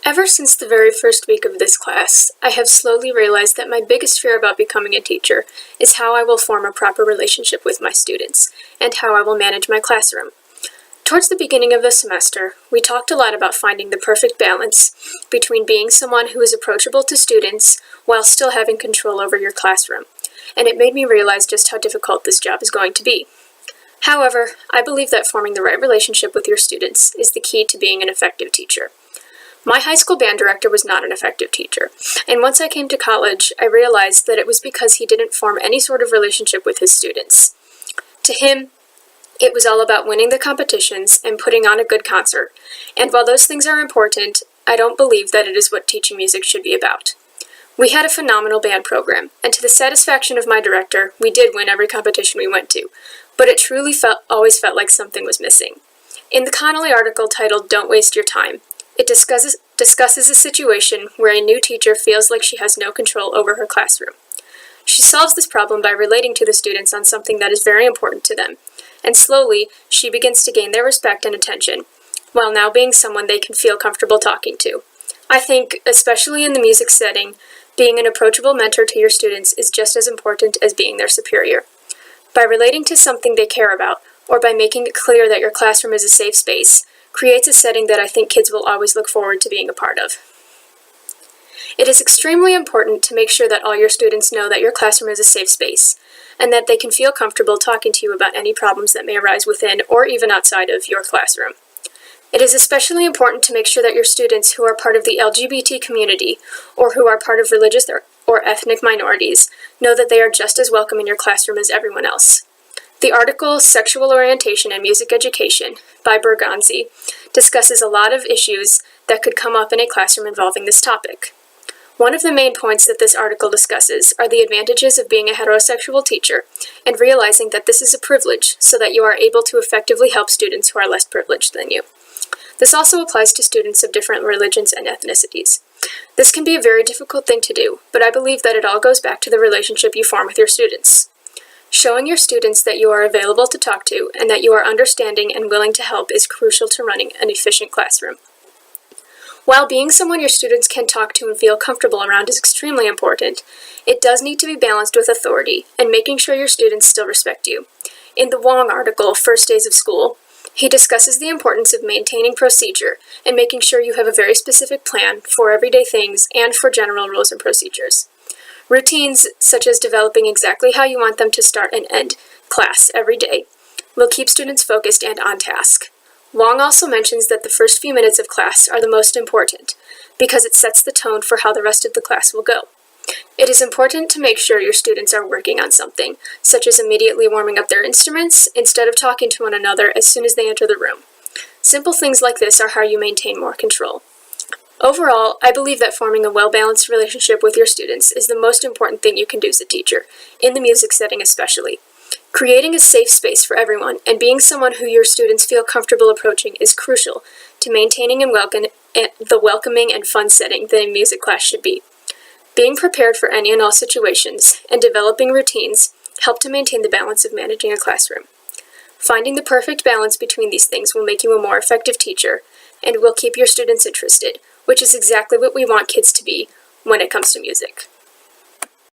Ever since the very first week of this class, I have slowly realized that my biggest fear about becoming a teacher is how I will form a proper relationship with my students, and how I will manage my classroom. Towards the beginning of the semester, we talked a lot about finding the perfect balance between being someone who is approachable to students while still having control over your classroom, and it made me realize just how difficult this job is going to be. However, I believe that forming the right relationship with your students is the key to being an effective teacher. My high school band director was not an effective teacher, and once I came to college, I realized that it was because he didn't form any sort of relationship with his students. To him, it was all about winning the competitions and putting on a good concert, and while those things are important, I don't believe that it is what teaching music should be about. We had a phenomenal band program, and to the satisfaction of my director, we did win every competition we went to, but it truly always felt like something was missing. In the Connolly article titled "Don't Waste Your Time," it discusses a situation where a new teacher feels like she has no control over her classroom. She solves this problem by relating to the students on something that is very important to them, and slowly, she begins to gain their respect and attention, while now being someone they can feel comfortable talking to. I think, especially in the music setting, being an approachable mentor to your students is just as important as being their superior. By relating to something they care about, or by making it clear that your classroom is a safe space, creates a setting that I think kids will always look forward to being a part of. It is extremely important to make sure that all your students know that your classroom is a safe space, and that they can feel comfortable talking to you about any problems that may arise within or even outside of your classroom. It is especially important to make sure that your students who are part of the LGBT community, or who are part of religious or ethnic minorities, know that they are just as welcome in your classroom as everyone else. The article "Sexual Orientation and Music Education" by Bergonzi discusses a lot of issues that could come up in a classroom involving this topic. One of the main points that this article discusses are the advantages of being a heterosexual teacher and realizing that this is a privilege so that you are able to effectively help students who are less privileged than you. This also applies to students of different religions and ethnicities. This can be a very difficult thing to do, but I believe that it all goes back to the relationship you form with your students. Showing your students that you are available to talk to and that you are understanding and willing to help is crucial to running an efficient classroom. While being someone your students can talk to and feel comfortable around is extremely important, it does need to be balanced with authority and making sure your students still respect you. In the Wong article, "First Days of School," he discusses the importance of maintaining procedure and making sure you have a very specific plan for everyday things and for general rules and procedures. Routines, such as developing exactly how you want them to start and end class every day, will keep students focused and on task. Wong also mentions that the first few minutes of class are the most important, because it sets the tone for how the rest of the class will go. It is important to make sure your students are working on something, such as immediately warming up their instruments, instead of talking to one another as soon as they enter the room. Simple things like this are how you maintain more control. Overall, I believe that forming a well-balanced relationship with your students is the most important thing you can do as a teacher, in the music setting especially. Creating a safe space for everyone and being someone who your students feel comfortable approaching is crucial to maintaining the welcoming and fun setting that a music class should be. Being prepared for any and all situations and developing routines help to maintain the balance of managing a classroom. Finding the perfect balance between these things will make you a more effective teacher and will keep your students interested, which is exactly what we want kids to be when it comes to music.